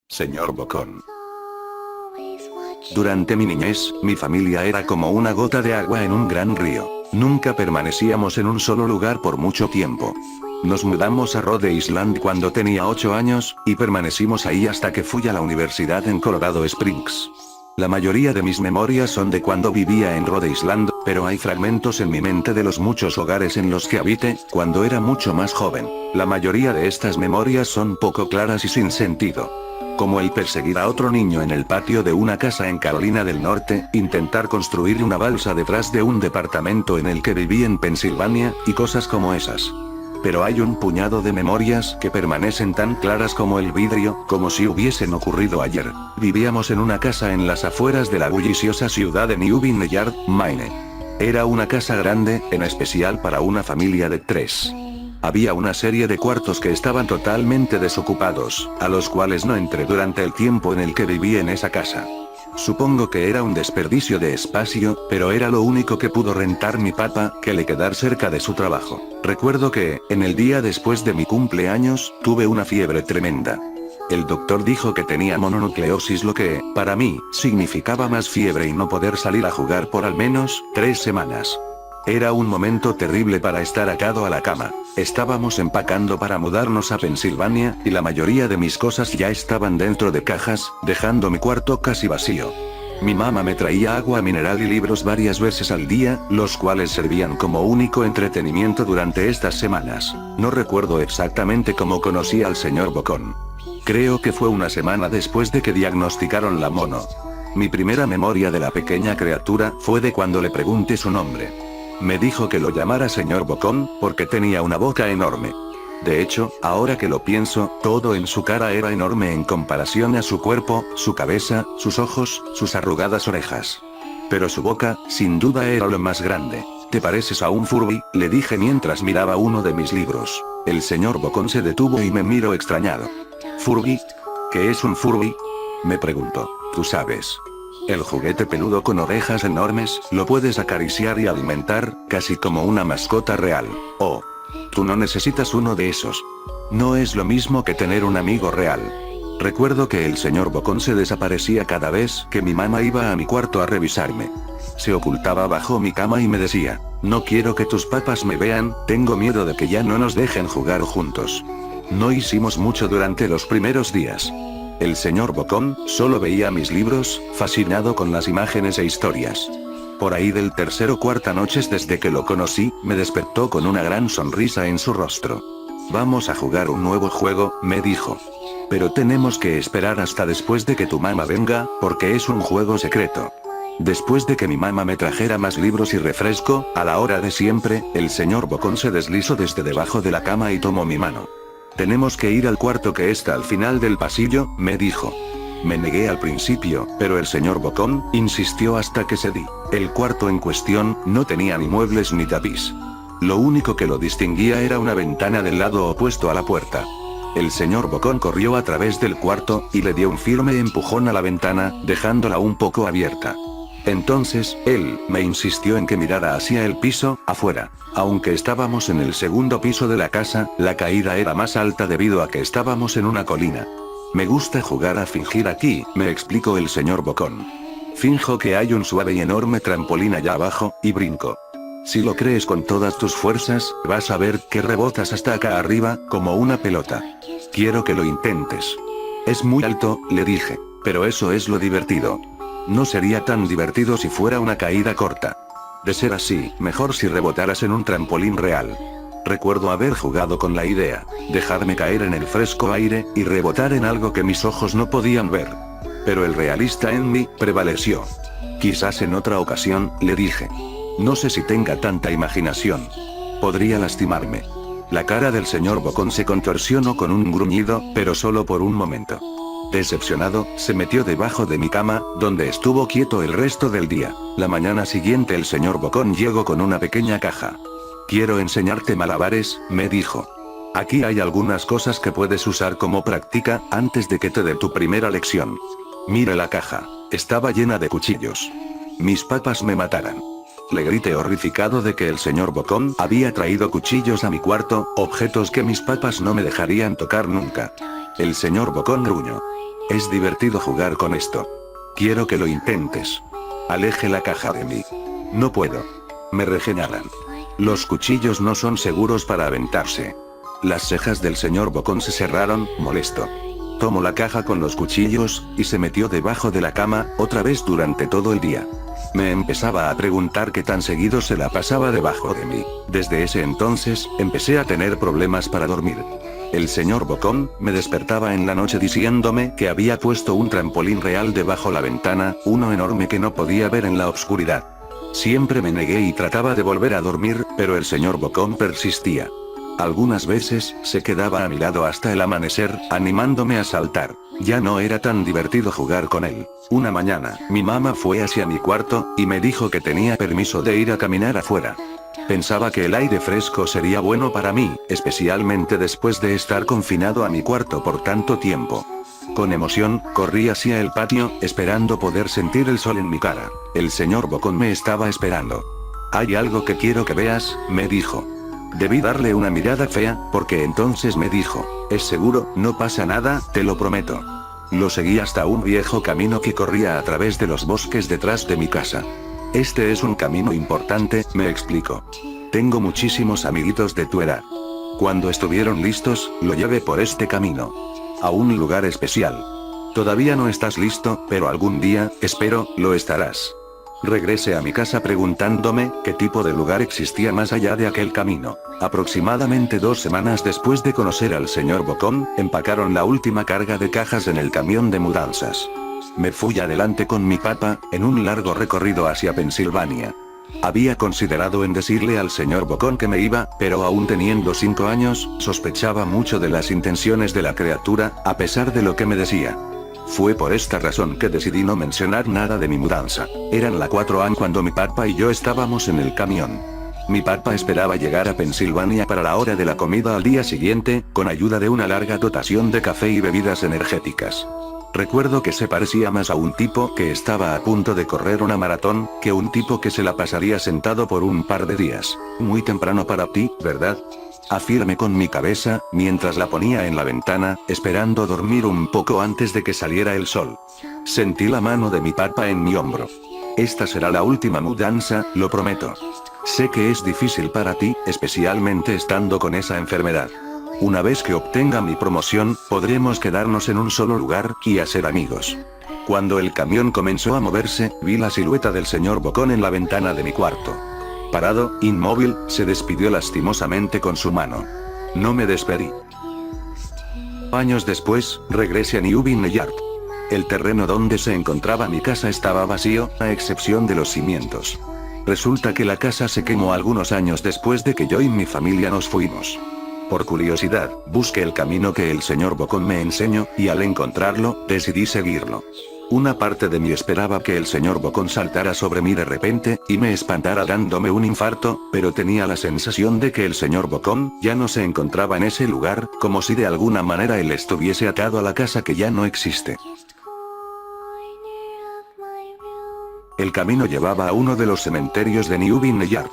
Señor Bocón. Durante mi niñez, mi familia era como una gota de agua en un gran río. Nunca permanecíamos en un solo lugar por mucho tiempo. Nos mudamos a Rhode Island cuando tenía 8 años, y permanecimos ahí hasta que fui a la universidad en Colorado Springs. La mayoría de mis memorias son de cuando vivía en Rhode Island, pero hay fragmentos en mi mente de los muchos hogares en los que habité, cuando era mucho más joven. La mayoría de estas memorias son poco claras y sin sentido. Como el perseguir a otro niño en el patio de una casa en Carolina del Norte, intentar construir una balsa detrás de un departamento en el que viví en Pensilvania, y cosas como esas. Pero hay un puñado de memorias que permanecen tan claras como el vidrio, como si hubiesen ocurrido ayer. Vivíamos en una casa en las afueras de la bulliciosa ciudad de New Vineyard, Maine. Era una casa grande, en especial para una familia de 3. Había una serie de cuartos que estaban totalmente desocupados, a los cuales no entré durante el tiempo en el que viví en esa casa. Supongo que era un desperdicio de espacio, pero era lo único que pudo rentar mi papá, que le quedar cerca de su trabajo. Recuerdo que, en el día después de mi cumpleaños, tuve una fiebre tremenda. El doctor dijo que tenía mononucleosis, lo que, para mí, significaba más fiebre y no poder salir a jugar por al menos 3 semanas. Era un momento terrible para estar atado a la cama. Estábamos empacando para mudarnos a Pensilvania, y la mayoría de mis cosas ya estaban dentro de cajas, dejando mi cuarto casi vacío. Mi mamá me traía agua mineral y libros varias veces al día, los cuales servían como único entretenimiento durante estas semanas. No recuerdo exactamente cómo conocí al señor Bocón. Creo que fue una semana después de que diagnosticaron la mono. Mi primera memoria de la pequeña criatura fue de cuando le pregunté su nombre. Me dijo que lo llamara señor Bocón, porque tenía una boca enorme. De hecho, ahora que lo pienso, todo en su cara era enorme en comparación a su cuerpo, su cabeza, sus ojos, sus arrugadas orejas. Pero su boca, sin duda, era lo más grande. ¿Te pareces a un Furby?, le dije mientras miraba uno de mis libros. El señor Bocón se detuvo y me miró extrañado. ¿Furby? ¿Qué es un Furby?, me preguntó. Tú sabes. El juguete peludo con orejas enormes, lo puedes acariciar y alimentar, casi como una mascota real. Oh. Tú no necesitas uno de esos. No es lo mismo que tener un amigo real. Recuerdo que el señor Bocón se desaparecía cada vez que mi mamá iba a mi cuarto a revisarme. Se ocultaba bajo mi cama y me decía, no quiero que tus papás me vean, tengo miedo de que ya no nos dejen jugar juntos. No hicimos mucho durante los primeros días. El señor Bocón solo veía mis libros, fascinado con las imágenes e historias. Por ahí del tercer o cuarta noches desde que lo conocí, me despertó con una gran sonrisa en su rostro. Vamos a jugar un nuevo juego, me dijo. Pero tenemos que esperar hasta después de que tu mamá venga, porque es un juego secreto. Después de que mi mamá me trajera más libros y refresco, a la hora de siempre, el señor Bocón se deslizó desde debajo de la cama y tomó mi mano. Tenemos que ir al cuarto que está al final del pasillo, me dijo. Me negué al principio, pero el señor Bocón insistió hasta que cedí. El cuarto en cuestión no tenía ni muebles ni tapiz. Lo único que lo distinguía era una ventana del lado opuesto a la puerta. El señor Bocón corrió a través del cuarto, y le dio un firme empujón a la ventana, dejándola un poco abierta. Entonces, él me insistió en que mirara hacia el piso, afuera. Aunque estábamos en el segundo piso de la casa, la caída era más alta debido a que estábamos en una colina. Me gusta jugar a fingir aquí, me explicó el señor Bocón. Finjo que hay un suave y enorme trampolín allá abajo, y brinco. Si lo crees con todas tus fuerzas, vas a ver que rebotas hasta acá arriba, como una pelota. Quiero que lo intentes. Es muy alto, le dije, pero eso es lo divertido. No sería tan divertido si fuera una caída corta. De ser así, mejor si rebotaras en un trampolín real. Recuerdo haber jugado con la idea, dejarme caer en el fresco aire, y rebotar en algo que mis ojos no podían ver. Pero el realista en mí prevaleció. Quizás en otra ocasión, le dije. No sé si tenga tanta imaginación. Podría lastimarme. La cara del señor Bocón se contorsionó con un gruñido, pero solo por un momento. Decepcionado, se metió debajo de mi cama, donde estuvo quieto el resto del día. La mañana siguiente el señor Bocón llegó con una pequeña caja. Quiero enseñarte malabares, me dijo. Aquí hay algunas cosas que puedes usar como práctica, antes de que te dé tu primera lección. Mire la caja. Estaba llena de cuchillos. Mis papás me matarán. Le grité horrificado de que el señor Bocón había traído cuchillos a mi cuarto, objetos que mis papás no me dejarían tocar nunca. El señor Bocón gruñó. Es divertido jugar con esto. Quiero que lo intentes. Aleje la caja de mí. No puedo. Me regeneran. Los cuchillos no son seguros para aventarse. Las cejas del señor Bocón se cerraron, molesto. Tomó la caja con los cuchillos, y se metió debajo de la cama, otra vez durante todo el día. Me empezaba a preguntar qué tan seguido se la pasaba debajo de mí. Desde ese entonces, empecé a tener problemas para dormir. El señor Bocón me despertaba en la noche diciéndome que había puesto un trampolín real debajo la ventana, uno enorme que no podía ver en la oscuridad. Siempre me negué y trataba de volver a dormir, pero el señor Bocón persistía. Algunas veces, se quedaba a mi lado hasta el amanecer, animándome a saltar. Ya no era tan divertido jugar con él. Una mañana, mi mamá fue hacia mi cuarto, y me dijo que tenía permiso de ir a caminar afuera. Pensaba que el aire fresco sería bueno para mí, especialmente después de estar confinado a mi cuarto por tanto tiempo. Con emoción, corrí hacia el patio, esperando poder sentir el sol en mi cara. El señor Bocón me estaba esperando. «Hay algo que quiero que veas», me dijo. Debí darle una mirada fea, porque entonces me dijo, «¿Es seguro? No pasa nada, te lo prometo». Lo seguí hasta un viejo camino que corría a través de los bosques detrás de mi casa. «Este es un camino importante», me explicó. «Tengo muchísimos amiguitos de tu edad. Cuando estuvieron listos, lo llevé por este camino. A un lugar especial. Todavía no estás listo, pero algún día, espero, lo estarás». Regresé a mi casa preguntándome qué tipo de lugar existía más allá de aquel camino. Aproximadamente 2 semanas después de conocer al señor Bocón, empacaron la última carga de cajas en el camión de mudanzas. Me fui adelante con mi papá, en un largo recorrido hacia Pensilvania. Había considerado en decirle al señor Bocón que me iba, pero aún teniendo 5 años, sospechaba mucho de las intenciones de la criatura, a pesar de lo que me decía. Fue por esta razón que decidí no mencionar nada de mi mudanza. Eran las 4 AM cuando mi papá y yo estábamos en el camión. Mi papá esperaba llegar a Pensilvania para la hora de la comida al día siguiente, con ayuda de una larga dotación de café y bebidas energéticas. Recuerdo que se parecía más a un tipo que estaba a punto de correr una maratón, que un tipo que se la pasaría sentado por un par de días. Muy temprano para ti, ¿verdad? Afirmé con mi cabeza, mientras la ponía en la ventana, esperando dormir un poco antes de que saliera el sol. Sentí la mano de mi papá en mi hombro. Esta será la última mudanza, lo prometo. Sé que es difícil para ti, especialmente estando con esa enfermedad. Una vez que obtenga mi promoción, podremos quedarnos en un solo lugar, y hacer amigos. Cuando el camión comenzó a moverse, vi la silueta del señor Bocón en la ventana de mi cuarto. Parado, inmóvil, se despidió lastimosamente con su mano. No me despedí. Años después, regresé a New Vineyard. El terreno donde se encontraba mi casa estaba vacío, a excepción de los cimientos. Resulta que la casa se quemó algunos años después de que yo y mi familia nos fuimos. Por curiosidad, busqué el camino que el señor Bocón me enseñó, y al encontrarlo, decidí seguirlo. Una parte de mí esperaba que el señor Bocón saltara sobre mí de repente, y me espantara dándome un infarto, pero tenía la sensación de que el señor Bocón ya no se encontraba en ese lugar, como si de alguna manera él estuviese atado a la casa que ya no existe. El camino llevaba a uno de los cementerios de New Vineyard.